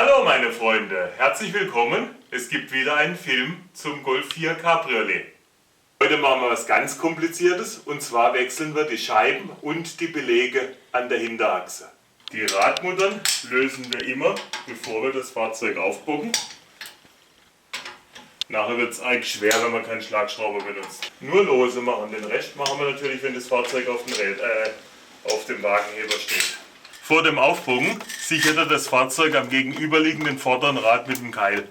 Hallo meine Freunde, herzlich willkommen. Es gibt wieder einen Film zum Golf 4 Cabriolet. Heute machen wir was ganz Kompliziertes und zwar wechseln wir die Scheiben und die Belege an der Hinterachse. Die Radmuttern lösen wir immer, bevor wir das Fahrzeug aufbocken. Nachher wird es eigentlich schwer, wenn man keinen Schlagschrauber benutzt. Nur lose machen, den Rest machen wir natürlich, wenn das Fahrzeug auf dem Wagenheber steht. Vor dem Aufbogen sichert er das Fahrzeug am gegenüberliegenden vorderen Rad mit dem Keil.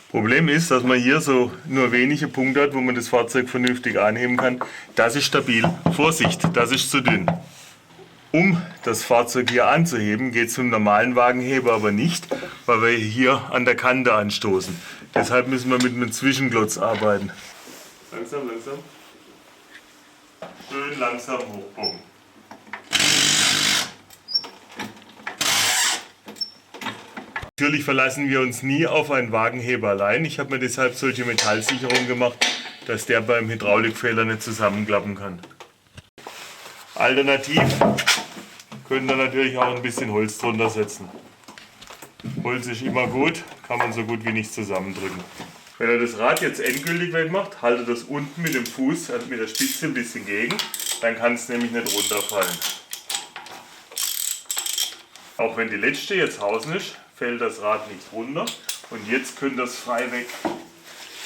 Problem ist, dass man hier so nur wenige Punkte hat, wo man das Fahrzeug vernünftig anheben kann. Das ist stabil. Vorsicht, das ist zu dünn. Um das Fahrzeug hier anzuheben, geht es zum normalen Wagenheber aber nicht, weil wir hier an der Kante anstoßen. Deshalb müssen wir mit einem Zwischenklotz arbeiten. Langsam, langsam. Schön langsam hochbogen. Natürlich verlassen wir uns nie auf einen Wagenheber allein. Ich habe mir deshalb solche Metallsicherungen gemacht, dass der beim Hydraulikfehler nicht zusammenklappen kann. Alternativ könnt ihr natürlich auch ein bisschen Holz drunter setzen. Holz ist immer gut, kann man so gut wie nicht zusammendrücken. Wenn ihr das Rad jetzt endgültig wegmacht, haltet das unten mit dem Fuß, also mit der Spitze ein bisschen gegen, dann kann es nämlich nicht runterfallen. Auch wenn die letzte jetzt außen ist, fällt das Rad nicht runter und jetzt könnt ihr es frei weg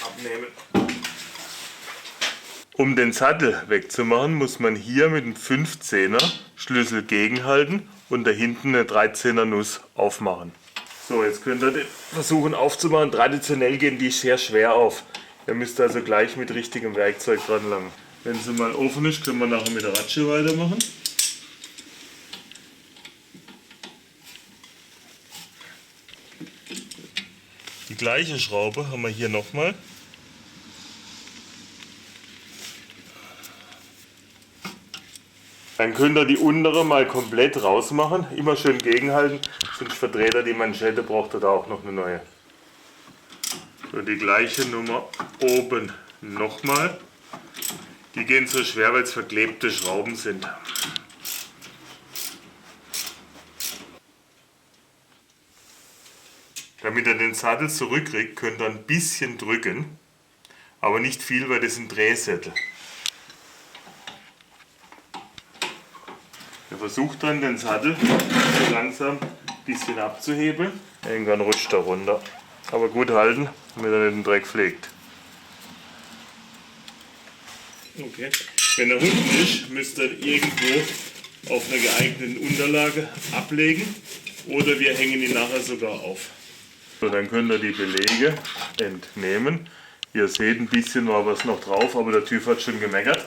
abnehmen. Um den Sattel wegzumachen, muss man hier mit dem 15er Schlüssel gegenhalten und da hinten eine 13er Nuss aufmachen. So, jetzt könnt ihr den versuchen aufzumachen. Traditionell gehen die sehr schwer auf. Ihr müsst also gleich mit richtigem Werkzeug dran langen. Wenn sie mal offen ist, können wir nachher mit der Ratsche weitermachen. Die gleiche Schraube haben wir hier nochmal. Dann könnt ihr die untere mal komplett rausmachen. Immer schön gegenhalten, sonst verdreht ihr die Manschette, braucht ihr da auch noch eine neue. So, die gleiche Nummer oben nochmal. Die gehen so schwer, weil es verklebte Schrauben sind. Damit ihr den Sattel zurückkriegt, könnt ihr ein bisschen drücken, aber nicht viel, weil das sind Drehsättel. Ihr versucht dann den Sattel so langsam ein bisschen abzuhebeln. Irgendwann rutscht er runter. Aber gut halten, damit er nicht den Dreck pflegt. Okay. Wenn er unten ist, müsst ihr irgendwo auf einer geeigneten Unterlage ablegen oder wir hängen ihn nachher sogar auf. So, dann könnt ihr die Belege entnehmen. Ihr seht, ein bisschen war was noch drauf, aber der TÜV hat schon gemeckert.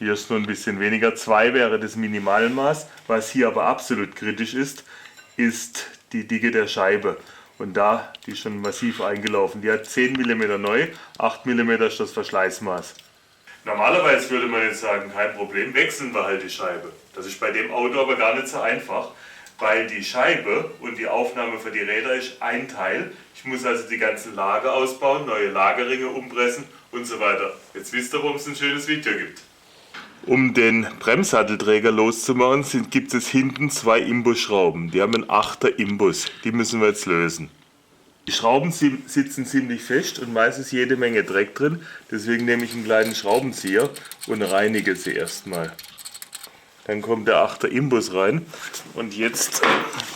Hier ist nur ein bisschen weniger. 2 wäre das Minimalmaß. Was hier aber absolut kritisch ist, ist die Dicke der Scheibe. Und da, die ist schon massiv eingelaufen. Die hat 10 mm neu, 8 mm ist das Verschleißmaß. Normalerweise würde man jetzt sagen, kein Problem, wechseln wir halt die Scheibe. Das ist bei dem Auto aber gar nicht so einfach, weil die Scheibe und die Aufnahme für die Räder ist ein Teil. Ich muss also die ganzen Lager ausbauen, neue Lagerringe umpressen und so weiter. Jetzt wisst ihr, warum es ein schönes Video gibt. Um den Bremssattelträger loszumachen, gibt es hinten 2 Imbusschrauben. Die haben einen 8er Imbus. Die müssen wir jetzt lösen. Die Schrauben sitzen ziemlich fest und meistens jede Menge Dreck drin. Deswegen nehme ich einen kleinen Schraubenzieher und reinige sie erstmal. Dann kommt der 8er Imbus rein und jetzt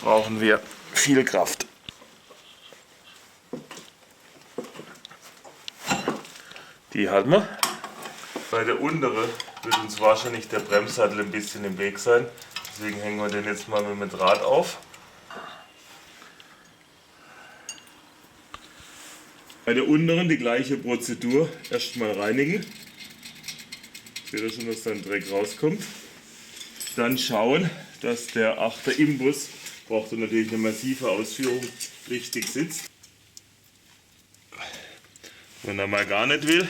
brauchen wir viel Kraft. Die hat man. Bei der untere wird uns wahrscheinlich der Bremssattel ein bisschen im Weg sein. Deswegen hängen wir den jetzt mal mit dem Draht auf. Bei der unteren die gleiche Prozedur. Erstmal reinigen. Seht ihr schon, dass da ein Dreck rauskommt. Dann schauen, dass der 8er Imbus, braucht er natürlich eine massive Ausführung, richtig sitzt. Wenn er mal gar nicht will,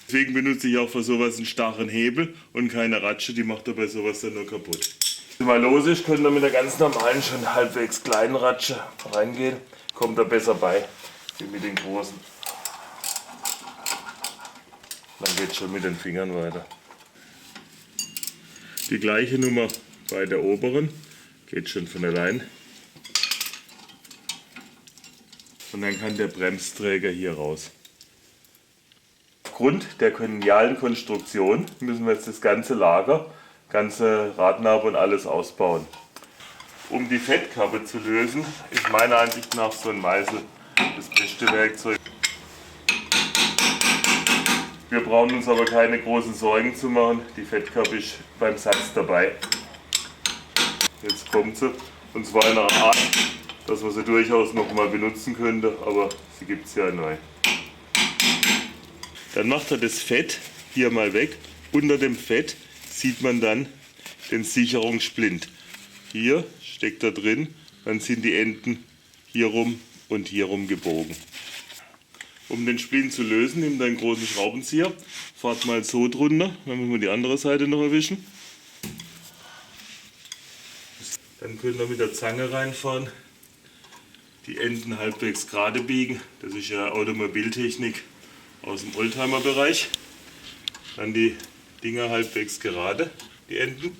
deswegen benutze ich auch für sowas einen starren Hebel und keine Ratsche, die macht er bei sowas dann nur kaputt. Wenn mal los ist, könnt ihr mit der ganz normalen, schon halbwegs kleinen Ratsche reingehen, kommt er besser bei, wie mit den großen. Dann geht es schon mit den Fingern weiter. Die gleiche Nummer bei der oberen, geht schon von allein. Und dann kann der Bremsträger hier raus. Aufgrund der genialen Konstruktion müssen wir jetzt das ganze Lager, ganze Radnabe und alles ausbauen. Um die Fettkappe zu lösen, ist meiner Ansicht nach so ein Meißel das beste Werkzeug. Wir brauchen uns aber keine großen Sorgen zu machen, die Fettkappe ist beim Satz dabei. Jetzt kommt sie, und zwar in einer Art, dass man sie durchaus noch mal benutzen könnte, aber sie gibt es ja neu. Dann macht er das Fett hier mal weg. Unter dem Fett sieht man dann den Sicherungssplint. Hier steckt er drin, dann sind die Enden hier rum und hier rum gebogen. Um den Splint zu lösen, nimmt er einen großen Schraubenzieher, fahrt mal so drunter, dann müssen wir die andere Seite noch erwischen. Dann könnt ihr mit der Zange reinfahren, die Enden halbwegs gerade biegen. Das ist ja Automobiltechnik aus dem Oldtimer-Bereich. Dann die Dinger halbwegs gerade, die Enden.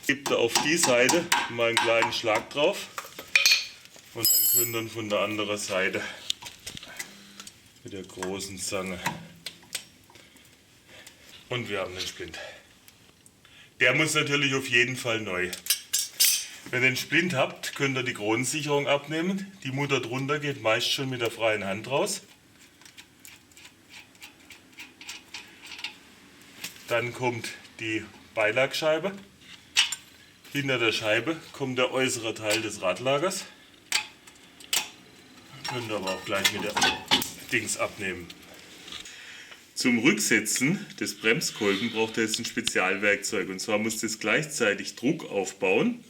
Gibt ihr auf die Seite mal einen kleinen Schlag drauf und dann könnt ihr von der anderen Seite mit der großen Zange. Und wir haben den Splint. Der muss natürlich auf jeden Fall neu. Wenn ihr den Splint habt, könnt ihr die Kronensicherung abnehmen. Die Mutter drunter geht meist schon mit der freien Hand raus. Dann kommt die Beilagscheibe. Hinter der Scheibe kommt der äußere Teil des Radlagers. Könnt ihr aber auch gleich mit der Dings abnehmen. Zum Rücksetzen des Bremskolben braucht ihr jetzt ein Spezialwerkzeug. Und zwar muss das gleichzeitig Druck aufbauen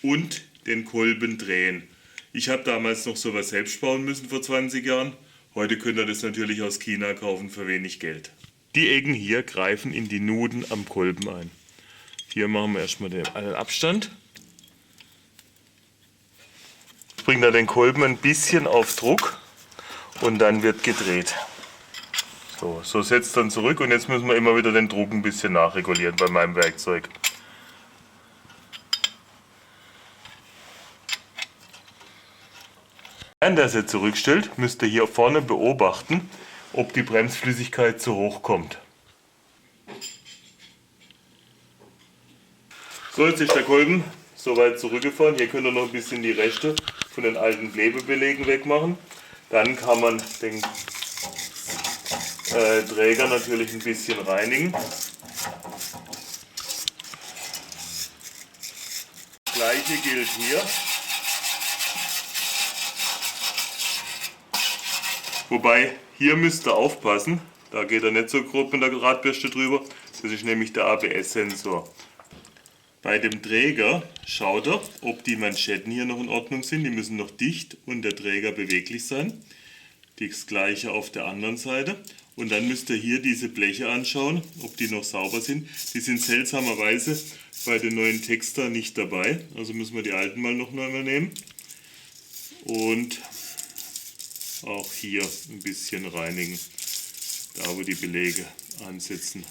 und den Kolben drehen. Ich habe damals noch sowas selbst bauen müssen vor 20 Jahren. Heute könnt ihr das natürlich aus China kaufen für wenig Geld. Die Ecken hier greifen in die Nuden am Kolben ein. Hier machen wir erstmal den Abstand. Bringt er den Kolben ein bisschen auf Druck und dann wird gedreht. So setzt dann zurück und jetzt müssen wir immer wieder den Druck ein bisschen nachregulieren bei meinem Werkzeug. Während er sie zurückstellt, müsst ihr hier vorne beobachten, ob die Bremsflüssigkeit zu hoch kommt. So, jetzt ist der Kolben soweit zurückgefahren. Hier könnt ihr noch ein bisschen die Reste von den alten Klebebelegen wegmachen. Dann kann man den Träger natürlich ein bisschen reinigen. Das gleiche gilt hier. Wobei, hier müsst ihr aufpassen, da geht er nicht so grob mit der Radbürste drüber. Das ist nämlich der ABS-Sensor. Bei dem Träger schaut er, ob die Manschetten hier noch in Ordnung sind. Die müssen noch dicht und der Träger beweglich sein. Das gleiche auf der anderen Seite. Und dann müsst ihr hier diese Bleche anschauen, ob die noch sauber sind. Die sind seltsamerweise bei den neuen Texter nicht dabei. Also müssen wir die alten mal noch einmal nehmen. Und auch hier ein bisschen reinigen, da wo die Belege ansitzen.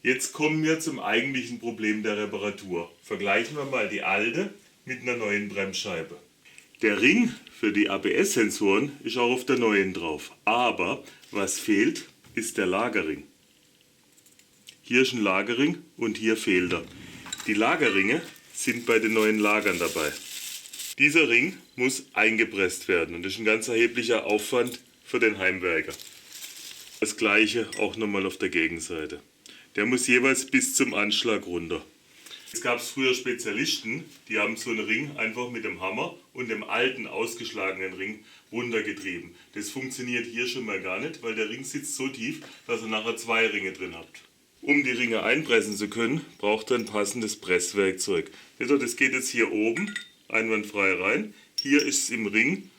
Jetzt kommen wir zum eigentlichen Problem der Reparatur. Vergleichen wir mal die alte mit einer neuen Bremsscheibe. Der Ring für die ABS-Sensoren ist auch auf der neuen drauf. Aber was fehlt, ist der Lagerring. Hier ist ein Lagerring und hier fehlt er. Die Lagerringe sind bei den neuen Lagern dabei. Dieser Ring muss eingepresst werden und das ist ein ganz erheblicher Aufwand für den Heimwerker. Das gleiche auch nochmal auf der Gegenseite. Der muss jeweils bis zum Anschlag runter. Es gab früher Spezialisten, die haben so einen Ring einfach mit dem Hammer und dem alten ausgeschlagenen Ring runtergetrieben. Das funktioniert hier schon mal gar nicht, weil der Ring sitzt so tief, dass ihr nachher zwei Ringe drin habt. Um die Ringe einpressen zu können, braucht ihr ein passendes Presswerkzeug. Das geht jetzt hier oben einwandfrei rein. Hier ist es im Ring,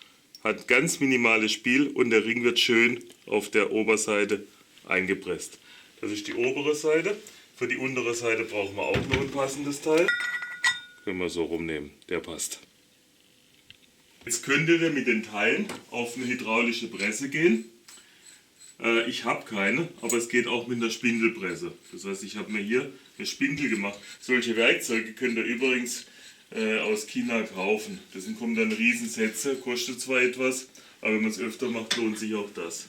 hat ganz minimales Spiel und der Ring wird schön auf der Oberseite eingepresst. Das ist die obere Seite. Für die untere Seite brauchen wir auch noch ein passendes Teil. Können wir so rumnehmen, der passt. Jetzt könntet ihr mit den Teilen auf eine hydraulische Presse gehen. Ich habe keine, aber es geht auch mit einer Spindelpresse. Das heißt, ich habe mir hier eine Spindel gemacht. Solche Werkzeuge könnt ihr übrigens aus China kaufen. Das kommen dann Riesensätze, kostet zwar etwas, aber wenn man es öfter macht, lohnt sich auch das.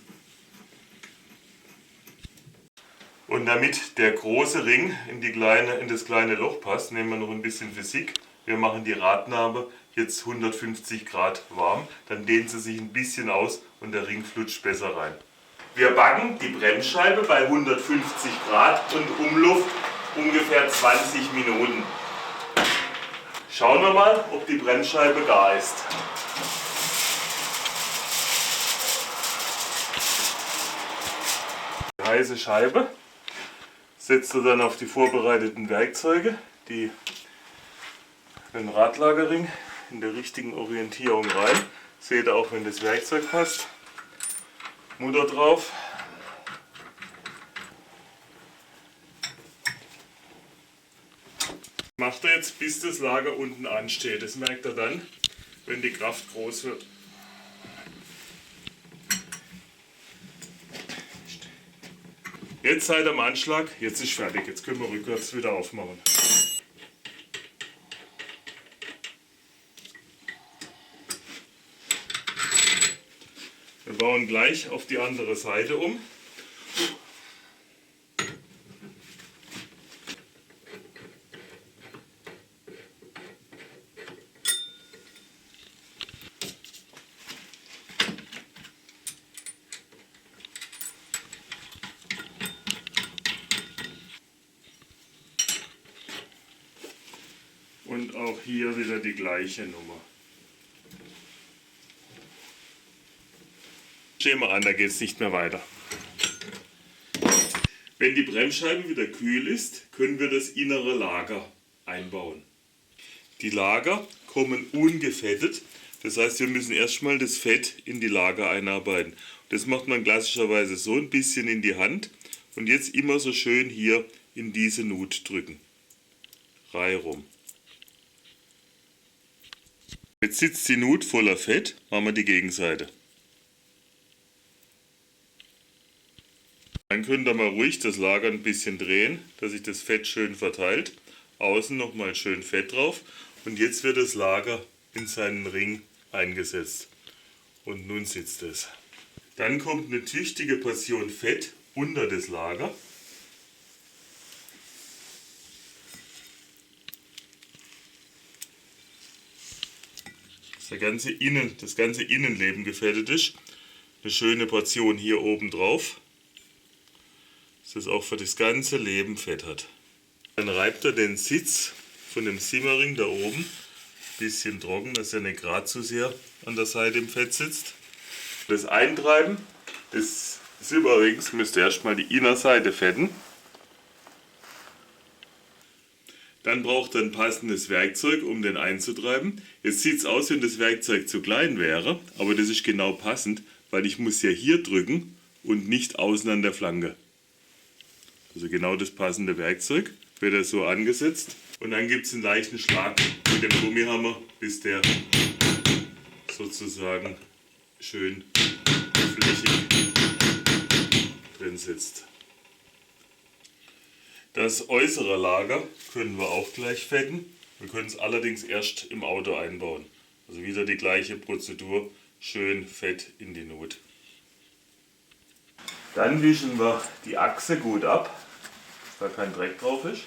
Und damit der große Ring in das kleine Loch passt, nehmen wir noch ein bisschen Physik. Wir machen die Radnabe jetzt 150 Grad warm, dann dehnt sie sich ein bisschen aus und der Ring flutscht besser rein. Wir backen die Bremsscheibe bei 150 Grad und Umluft ungefähr 20 Minuten. Schauen wir mal, ob die Bremsscheibe gar ist. Die heiße Scheibe setzt ihr dann auf die vorbereiteten Werkzeuge, den Radlagerring in der richtigen Orientierung rein. Seht ihr auch, wenn das Werkzeug passt. Mutter drauf. Macht er jetzt, bis das Lager unten ansteht. Das merkt er dann, wenn die Kraft groß wird. Jetzt seid ihr am Anschlag, jetzt ist fertig. Jetzt können wir rückwärts wieder aufmachen. Wir bauen gleich auf die andere Seite um. Und auch hier wieder die gleiche Nummer. Schema an, da geht es nicht mehr weiter. Wenn die Bremsscheibe wieder kühl ist, können wir das innere Lager einbauen. Die Lager kommen ungefettet, das heißt, wir müssen erstmal das Fett in die Lager einarbeiten. Das macht man klassischerweise so ein bisschen in die Hand und jetzt immer so schön hier in diese Nut drücken. Reihum. Jetzt sitzt die Nut voller Fett, machen wir die Gegenseite. Dann könnt ihr mal ruhig das Lager ein bisschen drehen, dass sich das Fett schön verteilt. Außen nochmal schön Fett drauf. Und jetzt wird das Lager in seinen Ring eingesetzt. Und nun sitzt es. Dann kommt eine tüchtige Portion Fett unter das Lager. Das ganze Innenleben gefettet ist. Eine schöne Portion hier oben drauf, dass es auch für das ganze Leben Fett hat. Dann reibt er den Sitz von dem Simmering da oben ein bisschen trocken, dass er nicht gerade zu sehr an der Seite im Fett sitzt. Das Eintreiben, das ist übrigens, müsst ihr erstmal die Innerseite fetten. Dann braucht er ein passendes Werkzeug, um den einzutreiben. Jetzt sieht es aus, wenn das Werkzeug zu klein wäre, aber das ist genau passend, weil ich muss ja hier drücken und nicht außen an der Flanke. Also genau das passende Werkzeug wird er so angesetzt und dann gibt es einen leichten Schlag mit dem Gummihammer, bis der sozusagen schön flächig drin sitzt. Das äußere Lager können wir auch gleich fetten. Wir können es allerdings erst im Auto einbauen. Also wieder die gleiche Prozedur, schön Fett in die Nut. Dann wischen wir die Achse gut ab, dass da kein Dreck drauf ist.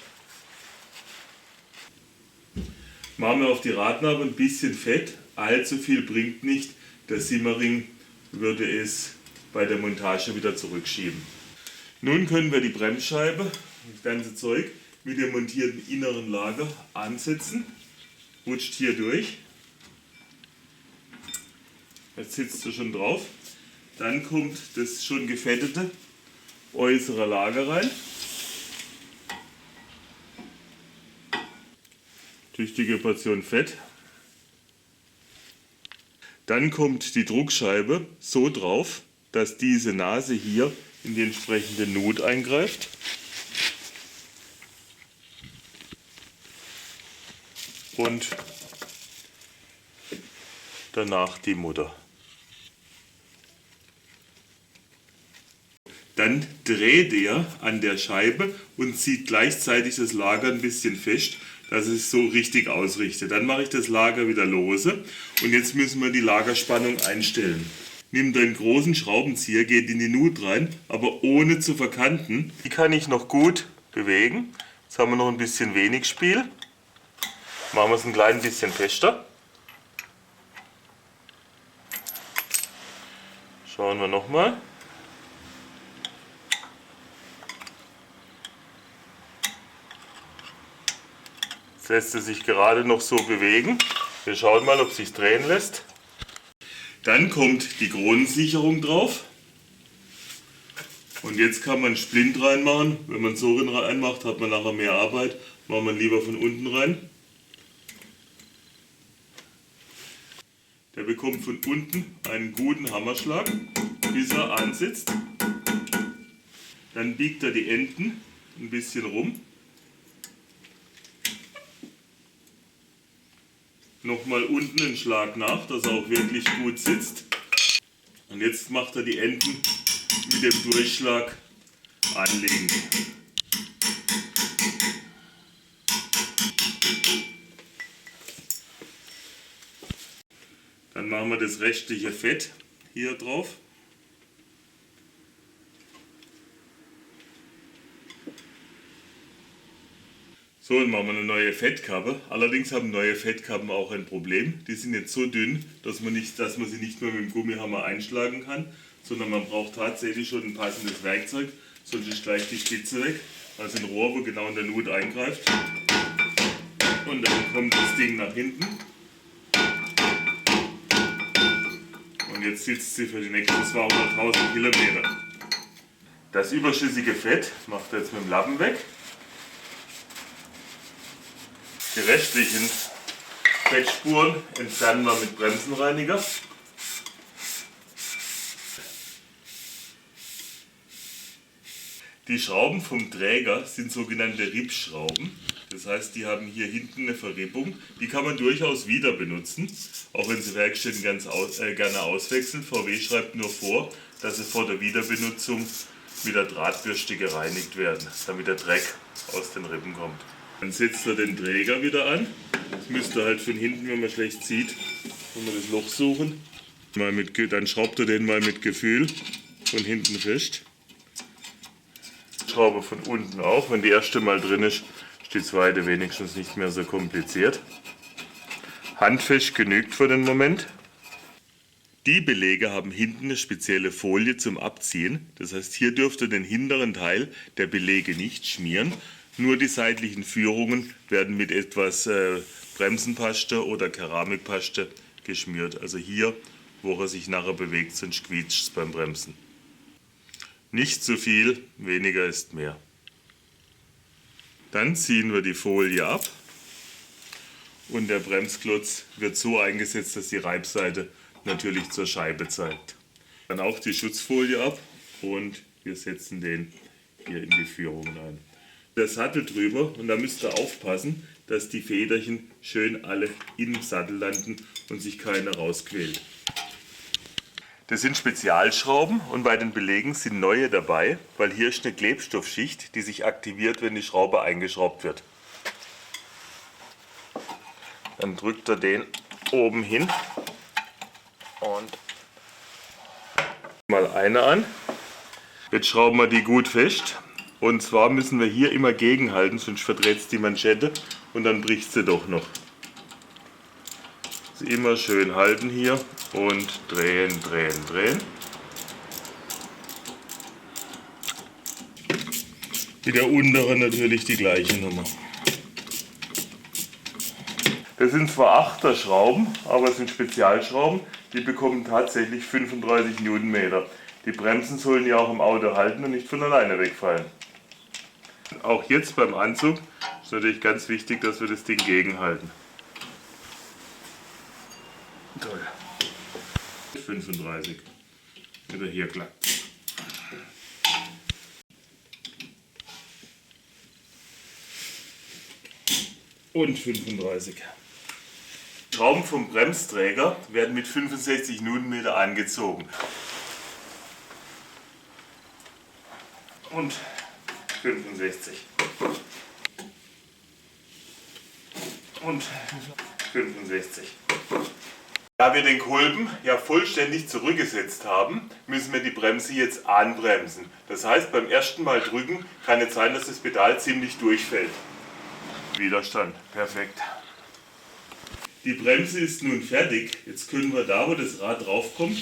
Machen wir auf die Radnabe ein bisschen Fett, allzu viel bringt nicht. Der Simmering würde es bei der Montage wieder zurückschieben. Nun können wir die Bremsscheibe, das ganze Zeug, mit dem montierten inneren Lager ansetzen. Rutscht hier durch. Jetzt sitzt er schon drauf. Dann kommt das schon gefettete äußere Lager rein. Tüchtige Portion Fett. Dann kommt die Druckscheibe so drauf, dass diese Nase hier in die entsprechende Nut eingreift. Und danach die Mutter. Dann dreht er an der Scheibe und zieht gleichzeitig das Lager ein bisschen fest, dass es so richtig ausrichtet. Dann mache ich das Lager wieder lose und jetzt müssen wir die Lagerspannung einstellen. Nimm den großen Schraubenzieher, geht in die Nut rein, aber ohne zu verkanten. Die kann ich noch gut bewegen. Jetzt haben wir noch ein bisschen wenig Spiel. Machen wir es ein klein bisschen fester. Schauen wir nochmal. Jetzt lässt es sich gerade noch so bewegen. Wir schauen mal, ob es sich drehen lässt. Dann kommt die Kronensicherung drauf. Und jetzt kann man Splint reinmachen. Wenn man so reinmacht, hat man nachher mehr Arbeit. Machen wir lieber von unten rein. Der bekommt von unten einen guten Hammerschlag, bis er ansitzt. Dann biegt er die Enden ein bisschen rum. Nochmal unten einen Schlag nach, dass er auch wirklich gut sitzt. Und jetzt macht er die Enden mit dem Durchschlag anlegen. Dann machen wir das restliche Fett hier drauf. So, dann machen wir eine neue Fettkappe. Allerdings haben neue Fettkappen auch ein Problem. Die sind jetzt so dünn, dass man sie nicht mehr mit dem Gummihammer einschlagen kann, sondern man braucht tatsächlich schon ein passendes Werkzeug, sonst ist gleich die Spitze weg. Also ein Rohr, wo genau in der Nut eingreift. Und dann kommt das Ding nach hinten. Und jetzt sitzt sie für die nächsten 200.000 Kilometer. Das überschüssige Fett macht er jetzt mit dem Lappen weg. Die restlichen Fettspuren entfernen wir mit Bremsenreiniger. Die Schrauben vom Träger sind sogenannte Rippschrauben. Das heißt, die haben hier hinten eine Verrippung. Die kann man durchaus wieder benutzen, auch wenn sie Werkstätten gerne auswechseln. VW schreibt nur vor, dass sie vor der Wiederbenutzung mit der Drahtbürste gereinigt werden, damit der Dreck aus den Rippen kommt. Dann setzt er den Träger wieder an. Das müsste halt von hinten, wenn man schlecht sieht, wenn wir das Loch suchen. Dann schraubt er den mal mit Gefühl von hinten fest. Schraube von unten auch. Wenn die erste mal drin ist, ist die zweite wenigstens nicht mehr so kompliziert. Handfest genügt für den Moment. Die Belege haben hinten eine spezielle Folie zum Abziehen. Das heißt, hier dürft ihr den hinteren Teil der Belege nicht schmieren. Nur die seitlichen Führungen werden mit etwas Bremsenpaste oder Keramikpaste geschmiert. Also hier, wo er sich nachher bewegt, sonst quietscht es beim Bremsen. Nicht zu viel, weniger ist mehr. Dann ziehen wir die Folie ab und der Bremsklotz wird so eingesetzt, dass die Reibseite natürlich zur Scheibe zeigt. Dann auch die Schutzfolie ab und wir setzen den hier in die Führung ein. Der Sattel drüber und da müsst ihr aufpassen, dass die Federchen schön alle im Sattel landen und sich keiner rausquält. Das sind Spezialschrauben und bei den Belegen sind neue dabei, weil hier ist eine Klebstoffschicht, die sich aktiviert, wenn die Schraube eingeschraubt wird. Dann drückt er den oben hin und mal eine an. Jetzt schrauben wir die gut fest. Und zwar müssen wir hier immer gegenhalten, sonst verdreht es die Manschette und dann bricht sie doch noch. Also immer schön halten hier und drehen, drehen, drehen. Mit der unteren natürlich die gleiche Nummer. Das sind zwar 8er Schrauben, aber es sind Spezialschrauben, die bekommen tatsächlich 35 Newtonmeter. Die Bremsen sollen ja auch im Auto halten und nicht von alleine wegfallen. Auch jetzt beim Anzug ist natürlich ganz wichtig, dass wir das Ding gegenhalten. Toll. 35. Wieder hier klappt. Und 35. Schrauben vom Bremsträger werden mit 65 Newtonmeter angezogen. Und 65. Und 65. Da wir den Kolben ja vollständig zurückgesetzt haben, müssen wir die Bremse jetzt anbremsen. Das heißt, beim ersten Mal drücken kann es sein, dass das Pedal ziemlich durchfällt. Widerstand, perfekt. Die Bremse ist nun fertig. Jetzt können wir da, wo das Rad draufkommt,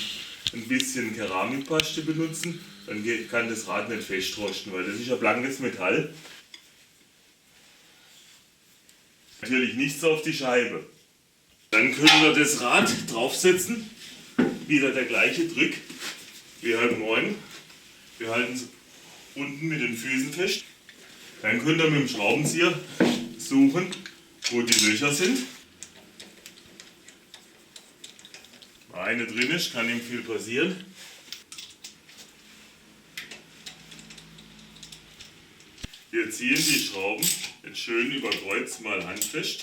ein bisschen Keramikpaste benutzen. Dann kann das Rad nicht festrosten, weil das ist ja blankes Metall. Natürlich nichts auf die Scheibe. Dann können wir das Rad draufsetzen. Wieder der gleiche Trick wie heute Morgen. Wir halten es unten mit den Füßen fest. Dann könnt ihr mit dem Schraubenzieher suchen, wo die Löcher sind. Wenn eine drin ist, kann ihm viel passieren. Wir ziehen die Schrauben jetzt schön über Kreuz mal handfest.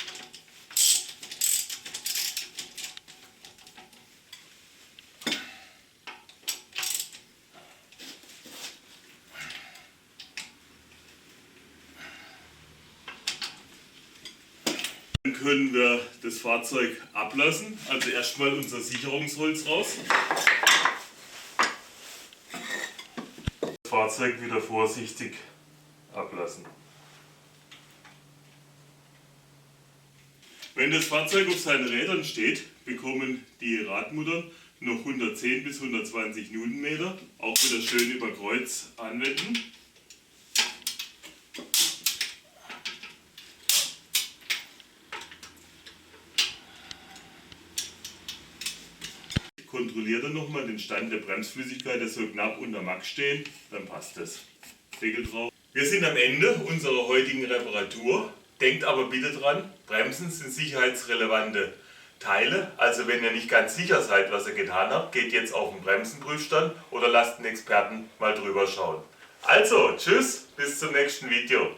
Dann können wir das Fahrzeug ablassen. Also erstmal unser Sicherungsholz raus. Das Fahrzeug wieder vorsichtig ablassen. Wenn das Fahrzeug auf seinen Rädern steht, bekommen die Radmuttern noch 110 bis 120 Newtonmeter. Auch wieder schön über Kreuz anwenden. Kontrolliert dann nochmal den Stand der Bremsflüssigkeit, der soll knapp unter Max stehen, dann passt das. Deckel drauf. Wir sind am Ende unserer heutigen Reparatur. Denkt aber bitte dran, Bremsen sind sicherheitsrelevante Teile. Also wenn ihr nicht ganz sicher seid, was ihr getan habt, geht jetzt auf den Bremsenprüfstand oder lasst einen Experten mal drüber schauen. Also, tschüss, bis zum nächsten Video.